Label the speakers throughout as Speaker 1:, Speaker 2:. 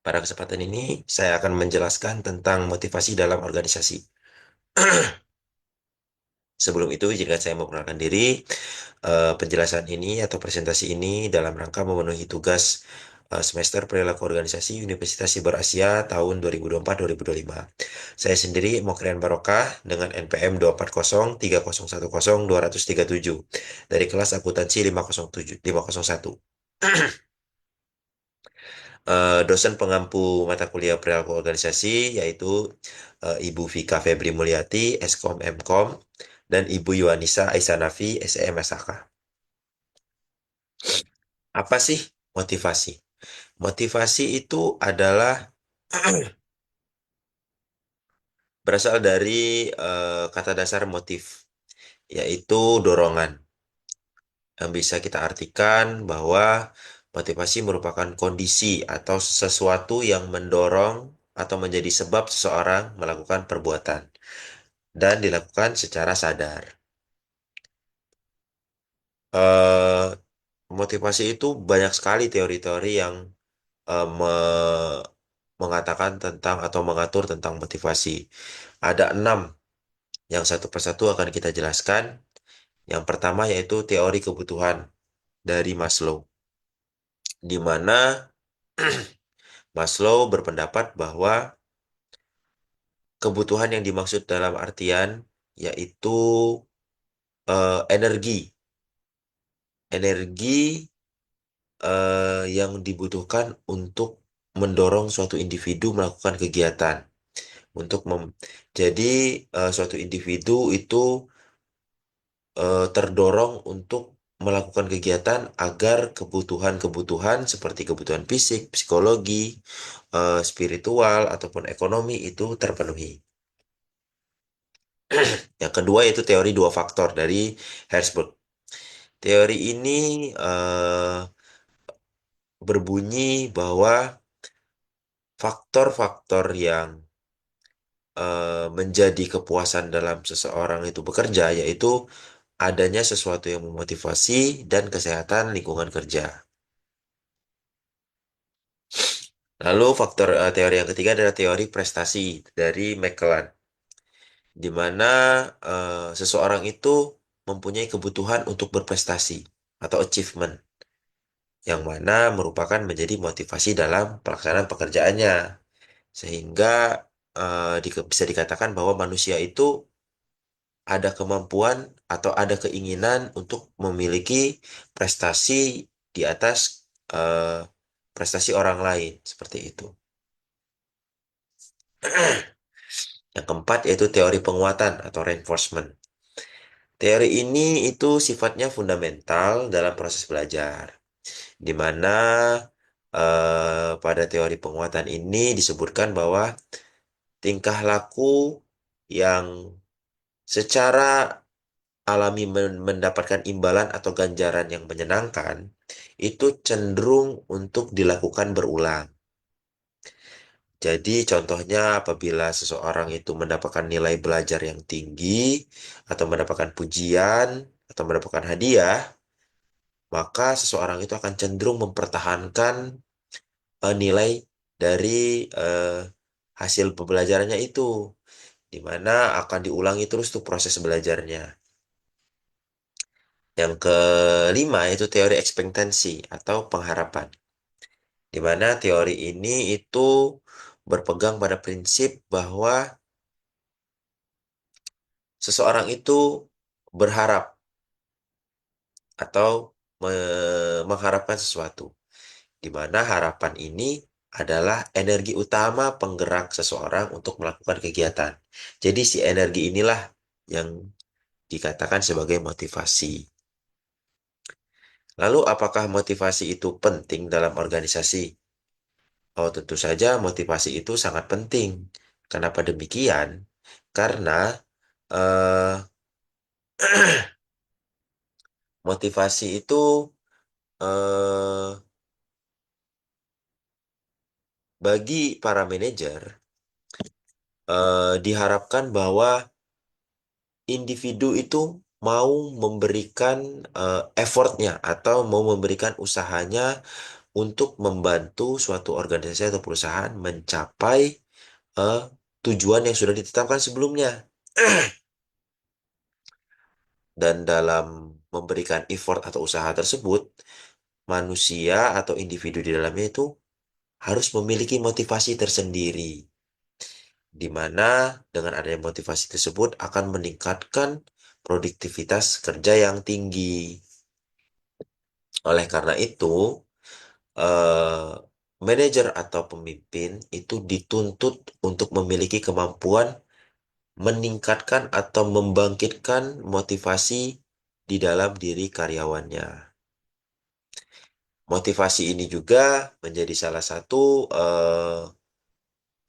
Speaker 1: Pada kesempatan ini, saya akan menjelaskan tentang motivasi dalam organisasi. Sebelum itu, izinkan saya memperkenalkan diri. Penjelasan ini atau presentasi ini dalam rangka memenuhi tugas semester perilaku organisasi Universitas Siber Asia tahun 2024-2025. Saya sendiri Mokrian Barokah dengan NPM 24030100237 dari kelas akuntansi 507 501. Dosen pengampu mata kuliah perilaku organisasi yaitu Ibu Vika Febri Mulyati, Eskom Mkom, dan Ibu Yuanisa Aisanafi, SEM SHK. Apa sih motivasi? Motivasi itu adalah berasal dari kata dasar motif, yaitu dorongan. Yang bisa kita artikan bahwa motivasi merupakan kondisi atau sesuatu yang mendorong atau menjadi sebab seseorang melakukan perbuatan dan dilakukan secara sadar. Eh, Motivasi itu banyak sekali teori-teori yang mengatakan tentang atau mengatur tentang motivasi. Ada 6 yang satu persatu akan kita jelaskan. Yang pertama yaitu teori kebutuhan dari Maslow, di mana Maslow berpendapat bahwa kebutuhan yang dimaksud dalam artian yaitu energi, energi yang dibutuhkan untuk mendorong suatu individu melakukan kegiatan. Untuk jadi suatu individu itu terdorong untuk melakukan kegiatan agar kebutuhan-kebutuhan seperti kebutuhan fisik, psikologi, spiritual, ataupun ekonomi itu terpenuhi. Yang kedua yaitu teori dua faktor dari Herzberg. Teori ini berbunyi bahwa faktor-faktor yang menjadi kepuasan dalam seseorang itu bekerja, yaitu adanya sesuatu yang memotivasi dan kesehatan lingkungan kerja. Lalu faktor teori yang ketiga adalah teori prestasi dari McClellan, di mana seseorang itu mempunyai kebutuhan untuk berprestasi atau achievement, yang mana merupakan menjadi motivasi dalam pelaksanaan pekerjaannya, sehingga bisa dikatakan bahwa manusia itu ada kemampuan atau ada keinginan untuk memiliki prestasi di atas eh, prestasi orang lain, seperti itu. Yang keempat yaitu teori penguatan atau reinforcement. Teori ini itu sifatnya fundamental dalam proses belajar, di mana pada teori penguatan ini disebutkan bahwa tingkah laku yang secara alami mendapatkan imbalan atau ganjaran yang menyenangkan, itu cenderung untuk dilakukan berulang. Jadi contohnya apabila seseorang itu mendapatkan nilai belajar yang tinggi, atau mendapatkan pujian, atau mendapatkan hadiah, maka seseorang itu akan cenderung mempertahankan nilai dari eh, hasil pembelajarannya itu, di mana akan diulangi terus tuh proses belajarnya. Yang kelima yaitu teori ekspektansi atau pengharapan, di mana teori ini itu berpegang pada prinsip bahwa seseorang itu berharap atau mengharapkan sesuatu, di mana harapan ini adalah energi utama penggerak seseorang untuk melakukan kegiatan. Jadi si energi inilah yang dikatakan sebagai motivasi. Lalu apakah motivasi itu penting dalam organisasi? Oh, tentu saja motivasi itu sangat penting. Kenapa demikian? Karena eh, motivasi itu eh, bagi para manajer diharapkan bahwa individu itu mau memberikan effortnya atau mau memberikan usahanya untuk membantu suatu organisasi atau perusahaan mencapai eh, tujuan yang sudah ditetapkan sebelumnya. Dan dalam memberikan effort atau usaha tersebut, manusia atau individu di dalamnya itu harus memiliki motivasi tersendiri, di mana dengan adanya motivasi tersebut akan meningkatkan produktivitas kerja yang tinggi. Oleh karena itu, eh, manajer atau pemimpin itu dituntut untuk memiliki kemampuan meningkatkan atau membangkitkan motivasi di dalam diri karyawannya. Motivasi ini juga menjadi salah satu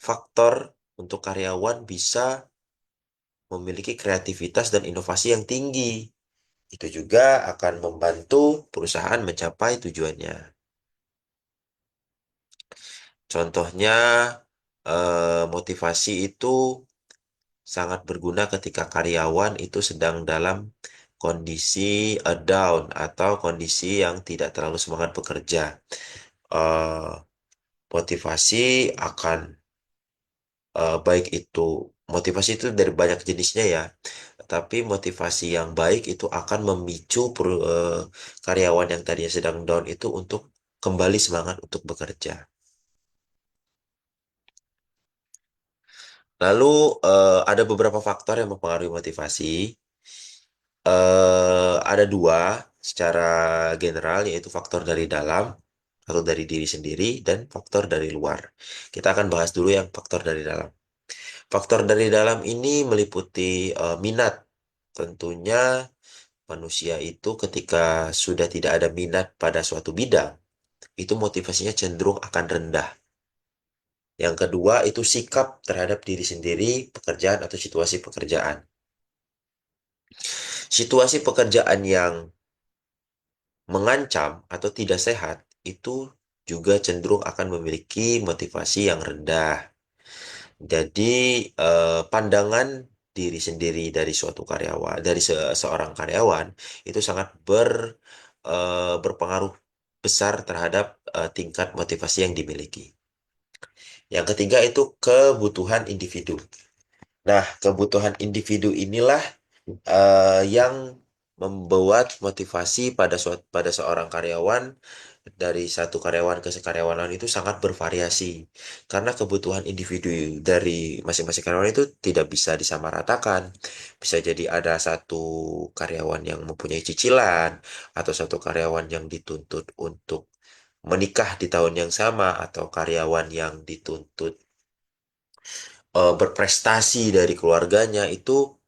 Speaker 1: faktor untuk karyawan bisa memiliki kreativitas dan inovasi yang tinggi. Itu juga akan membantu perusahaan mencapai tujuannya. Contohnya, motivasi itu sangat berguna ketika karyawan itu sedang dalam kondisi down atau kondisi yang tidak terlalu semangat bekerja. Eh, Motivasi akan baik itu motivasi itu dari banyak jenisnya ya, tapi motivasi yang baik itu akan memicu karyawan yang tadinya sedang down itu untuk kembali semangat untuk bekerja. Lalu ada beberapa faktor yang mempengaruhi motivasi. Ada dua secara general, yaitu faktor dari dalam atau dari diri sendiri dan faktor dari luar. Kita akan bahas dulu yang faktor dari dalam. Faktor dari dalam ini meliputi minat. Tentunya manusia itu ketika sudah tidak ada minat pada suatu bidang, itu motivasinya cenderung akan rendah. Yang kedua itu sikap terhadap diri sendiri, pekerjaan atau situasi pekerjaan. Situasi pekerjaan yang mengancam atau tidak sehat itu juga cenderung akan memiliki motivasi yang rendah. Jadi, pandangan diri sendiri dari suatu karyawan, dari seorang karyawan itu sangat berpengaruh besar terhadap tingkat motivasi yang dimiliki. Yang ketiga itu kebutuhan individu. Nah, kebutuhan individu inilah yang membuat motivasi pada seorang karyawan, dari satu karyawan ke karyawan lain itu sangat bervariasi, karena kebutuhan individu dari masing-masing karyawan itu tidak bisa disamaratakan. Bisa jadi ada satu karyawan yang mempunyai cicilan, atau satu karyawan yang dituntut untuk menikah di tahun yang sama, atau karyawan yang dituntut berprestasi dari keluarganya, itu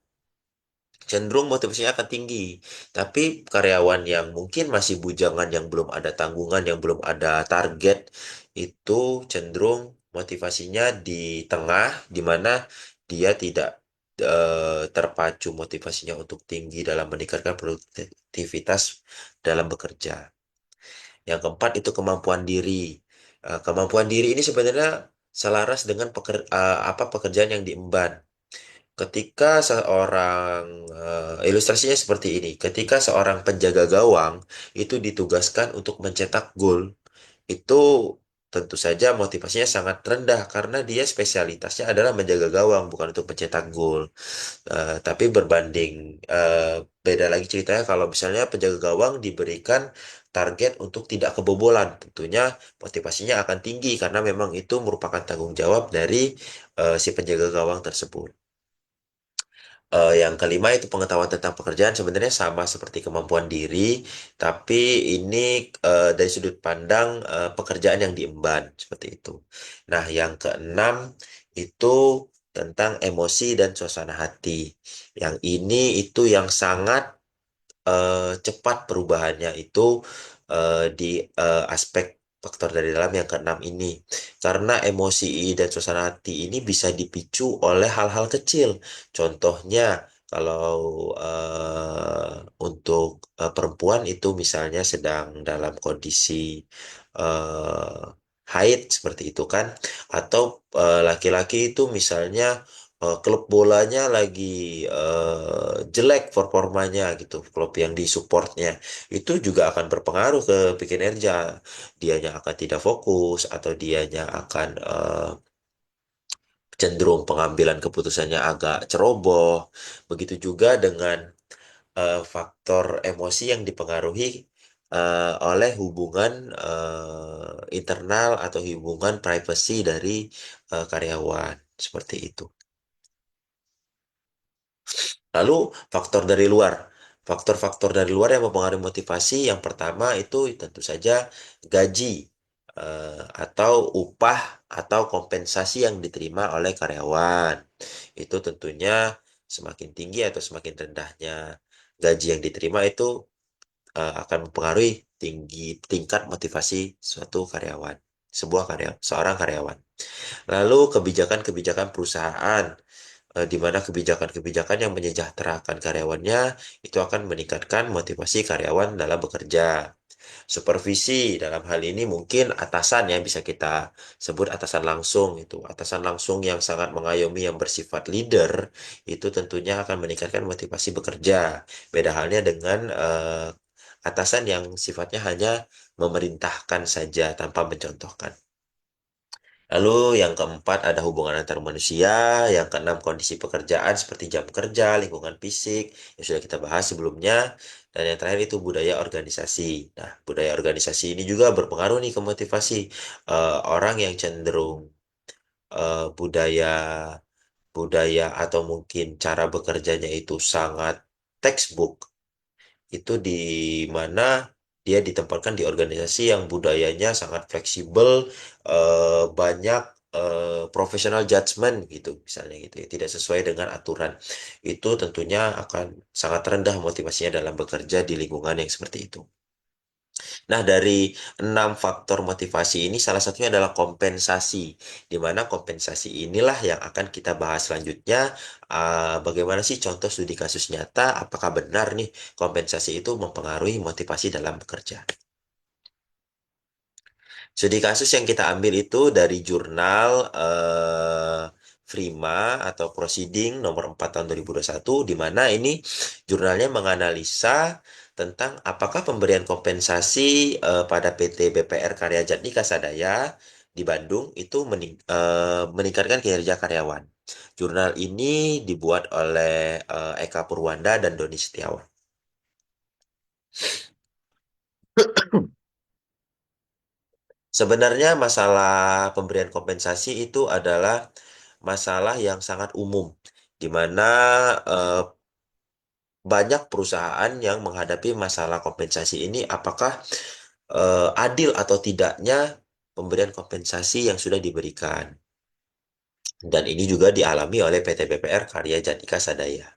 Speaker 1: cenderung motivasinya akan tinggi. Tapi karyawan yang mungkin masih bujangan, yang belum ada tanggungan, yang belum ada target, itu cenderung motivasinya di tengah, di mana dia tidak terpacu motivasinya untuk tinggi dalam meningkatkan produktivitas dalam bekerja. Yang keempat itu kemampuan diri. Kemampuan diri ini sebenarnya selaras dengan pekerjaan yang diemban. Ketika seorang ilustrasinya seperti ini, ketika seorang penjaga gawang itu ditugaskan untuk mencetak gol, itu tentu saja motivasinya sangat rendah karena dia spesialitasnya adalah menjaga gawang, bukan untuk mencetak gol. Tapi berbanding beda lagi ceritanya kalau misalnya penjaga gawang diberikan target untuk tidak kebobolan, tentunya motivasinya akan tinggi karena memang itu merupakan tanggung jawab dari si penjaga gawang tersebut. Yang kelima itu pengetahuan tentang pekerjaan, sebenarnya sama seperti kemampuan diri, tapi ini dari sudut pandang pekerjaan yang diemban seperti itu. Nah, yang keenam itu tentang emosi dan suasana hati. Yang ini itu yang sangat cepat perubahannya itu di aspek faktor dari dalam yang keenam ini. Karena emosi dan suasana hati ini bisa dipicu oleh hal-hal kecil. Contohnya, kalau untuk perempuan itu misalnya sedang dalam kondisi haid seperti itu kan, atau laki-laki itu misalnya klub bolanya lagi jelek performanya gitu, klub yang disupportnya itu juga akan berpengaruh ke kinerja. Dianya akan tidak fokus atau dianya akan cenderung pengambilan keputusannya agak ceroboh. Begitu juga dengan faktor emosi yang dipengaruhi oleh hubungan internal atau hubungan privasi dari karyawan seperti itu. Lalu faktor dari luar. Faktor-faktor dari luar yang mempengaruhi motivasi yang pertama itu tentu saja gaji atau upah atau kompensasi yang diterima oleh karyawan. Itu tentunya semakin tinggi atau semakin rendahnya gaji yang diterima itu akan mempengaruhi tingkat motivasi suatu karyawan, seorang karyawan. Lalu kebijakan-kebijakan perusahaan di mana kebijakan-kebijakan yang menyejahterakan karyawannya itu akan meningkatkan motivasi karyawan dalam bekerja. Supervisi dalam hal ini mungkin atasan yang bisa kita sebut atasan langsung itu. Atasan langsung yang sangat mengayomi yang bersifat leader itu tentunya akan meningkatkan motivasi bekerja. Beda halnya dengan atasan yang sifatnya hanya memerintahkan saja tanpa mencontohkan. Lalu yang keempat ada hubungan antar manusia, yang keenam kondisi pekerjaan seperti jam kerja, lingkungan fisik yang sudah kita bahas sebelumnya, dan yang terakhir itu budaya organisasi. Nah, budaya organisasi ini juga berpengaruh nih ke motivasi orang yang cenderung budaya budaya atau mungkin cara bekerjanya itu sangat textbook itu di mana dia ditempatkan di organisasi yang budayanya sangat fleksibel, banyak professional judgment gitu, misalnya gitu ya, tidak sesuai dengan aturan. Itu tentunya akan sangat rendah motivasinya dalam bekerja di lingkungan yang seperti itu. Nah, dari enam faktor motivasi ini, salah satunya adalah kompensasi, di mana kompensasi inilah yang akan kita bahas selanjutnya. Bagaimana sih contoh studi kasus nyata? Apakah benar nih kompensasi itu mempengaruhi motivasi dalam bekerja? Studi kasus yang kita ambil itu dari jurnal Prima atau Proceeding nomor 4 tahun 2021, di mana ini jurnalnya menganalisa tentang apakah pemberian kompensasi pada PT BPR Karya Jatnika Sadaya di Bandung itu meningkatkan kinerja karyawan. Jurnal ini dibuat oleh Eka Purwanda dan Doni Setiawan. Sebenarnya masalah pemberian kompensasi itu adalah masalah yang sangat umum, di mana eh, banyak perusahaan yang menghadapi masalah kompensasi ini, apakah adil atau tidaknya pemberian kompensasi yang sudah diberikan. Dan ini juga dialami oleh PT BPR Karya Jatnika Sadaya.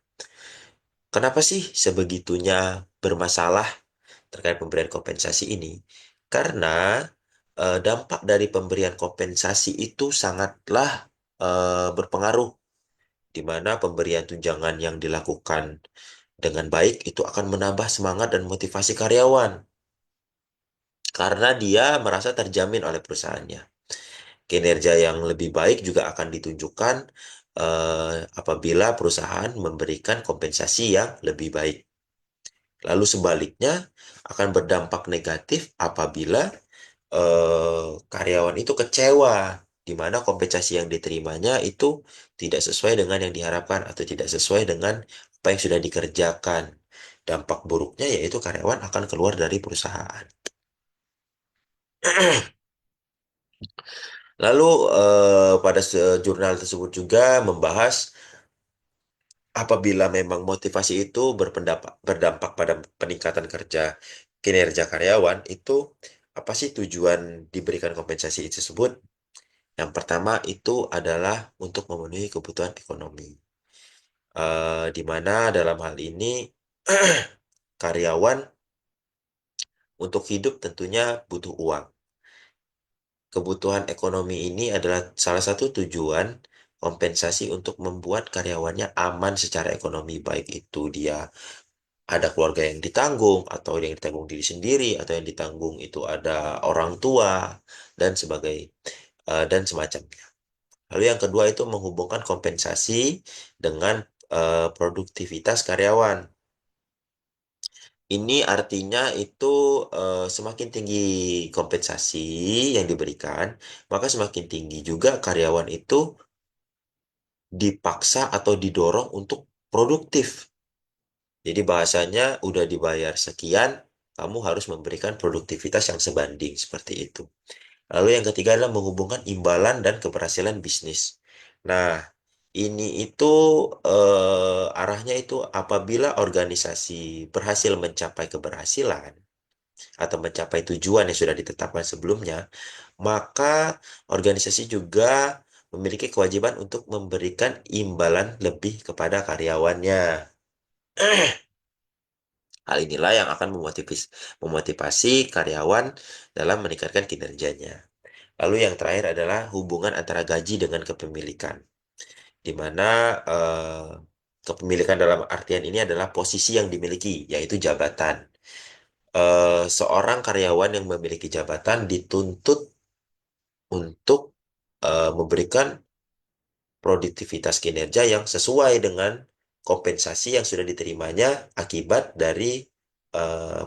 Speaker 1: Kenapa sih sebegitunya bermasalah terkait pemberian kompensasi ini? Karena dampak dari pemberian kompensasi itu sangatlah berpengaruh, di mana pemberian tunjangan yang dilakukan dengan baik itu akan menambah semangat dan motivasi karyawan karena dia merasa terjamin oleh perusahaannya. Kinerja yang lebih baik juga akan ditunjukkan apabila perusahaan memberikan kompensasi yang lebih baik. Lalu sebaliknya akan berdampak negatif apabila karyawan itu kecewa di mana kompensasi yang diterimanya itu tidak sesuai dengan yang diharapkan atau tidak sesuai dengan apa yang sudah dikerjakan. Dampak buruknya yaitu karyawan akan keluar dari perusahaan. Lalu pada jurnal tersebut juga membahas apabila memang motivasi itu berdampak pada peningkatan kinerja karyawan, itu apa sih tujuan diberikan kompensasi tersebut? Yang pertama itu adalah untuk memenuhi kebutuhan ekonomi. Di mana dalam hal ini karyawan untuk hidup tentunya butuh uang. Kebutuhan ekonomi ini adalah salah satu tujuan kompensasi untuk membuat karyawannya aman secara ekonomi, baik itu dia ada keluarga yang ditanggung, atau yang ditanggung diri sendiri, atau yang ditanggung itu ada orang tua, dan sebagai dan semacamnya. Lalu yang kedua itu menghubungkan kompensasi dengan produktivitas karyawan. Ini artinya itu semakin tinggi kompensasi yang diberikan, maka semakin tinggi juga karyawan itu dipaksa atau didorong untuk produktif. Jadi bahasanya udah dibayar sekian, kamu harus memberikan produktivitas yang sebanding seperti itu. Lalu yang ketiga adalah menghubungkan imbalan dan keberhasilan bisnis. Nah, ini itu arahnya itu apabila organisasi berhasil mencapai keberhasilan atau mencapai tujuan yang sudah ditetapkan sebelumnya, maka organisasi juga memiliki kewajiban untuk memberikan imbalan lebih kepada karyawannya. Hal inilah yang akan memotivasi karyawan dalam meningkatkan kinerjanya. Lalu yang terakhir adalah hubungan antara gaji dengan kepemilikan, di mana kepemilikan dalam artian ini adalah posisi yang dimiliki, yaitu jabatan. Seorang karyawan yang memiliki jabatan dituntut untuk memberikan produktivitas kinerja yang sesuai dengan kompensasi yang sudah diterimanya akibat dari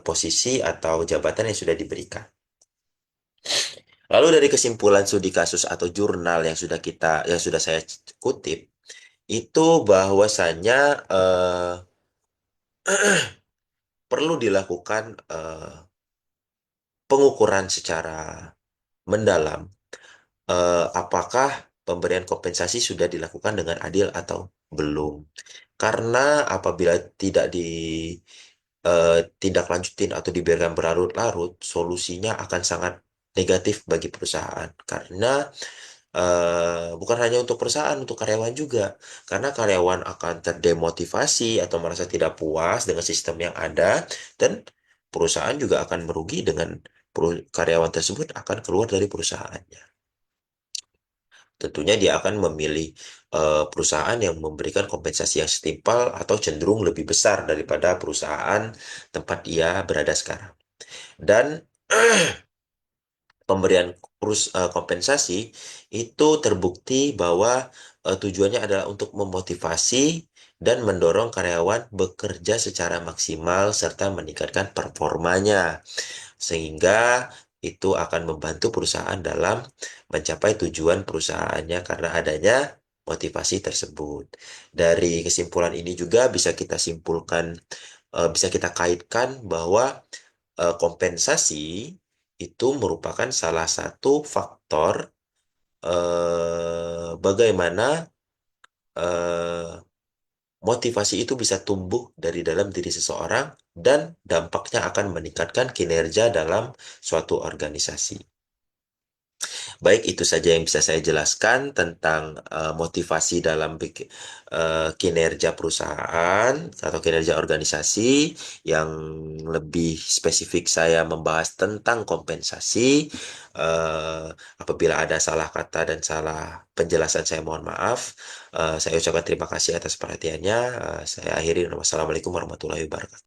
Speaker 1: posisi atau jabatan yang sudah diberikan. Lalu dari kesimpulan studi kasus atau jurnal yang sudah saya kutip itu bahwasanya perlu dilakukan pengukuran secara mendalam apakah pemberian kompensasi sudah dilakukan dengan adil atau belum. Karena apabila tidak tindak lanjutin atau dibiarkan berlarut-larut, solusinya akan sangat negatif bagi perusahaan. Karena bukan hanya untuk perusahaan, untuk karyawan juga. Karena karyawan akan terdemotivasi atau merasa tidak puas dengan sistem yang ada, dan perusahaan juga akan merugi dengan karyawan tersebut akan keluar dari perusahaannya. Tentunya dia akan memilih perusahaan yang memberikan kompensasi yang setimpal atau cenderung lebih besar daripada perusahaan tempat dia berada sekarang. Dan pemberian kompensasi itu terbukti bahwa tujuannya adalah untuk memotivasi dan mendorong karyawan bekerja secara maksimal serta meningkatkan performanya, sehingga itu akan membantu perusahaan dalam mencapai tujuan perusahaannya karena adanya motivasi tersebut. Dari kesimpulan ini juga bisa kita simpulkan, bisa kita kaitkan bahwa kompensasi itu merupakan salah satu faktor bagaimana eh, motivasi itu bisa tumbuh dari dalam diri seseorang dan dampaknya akan meningkatkan kinerja dalam suatu organisasi. Baik, itu saja yang bisa saya jelaskan tentang motivasi dalam kinerja perusahaan atau kinerja organisasi. Yang lebih spesifik saya membahas tentang kompensasi. Eh, Apabila ada salah kata dan salah penjelasan, saya mohon maaf. Saya ucapkan terima kasih atas perhatiannya. Saya akhiri. Wassalamualaikum warahmatullahi wabarakatuh.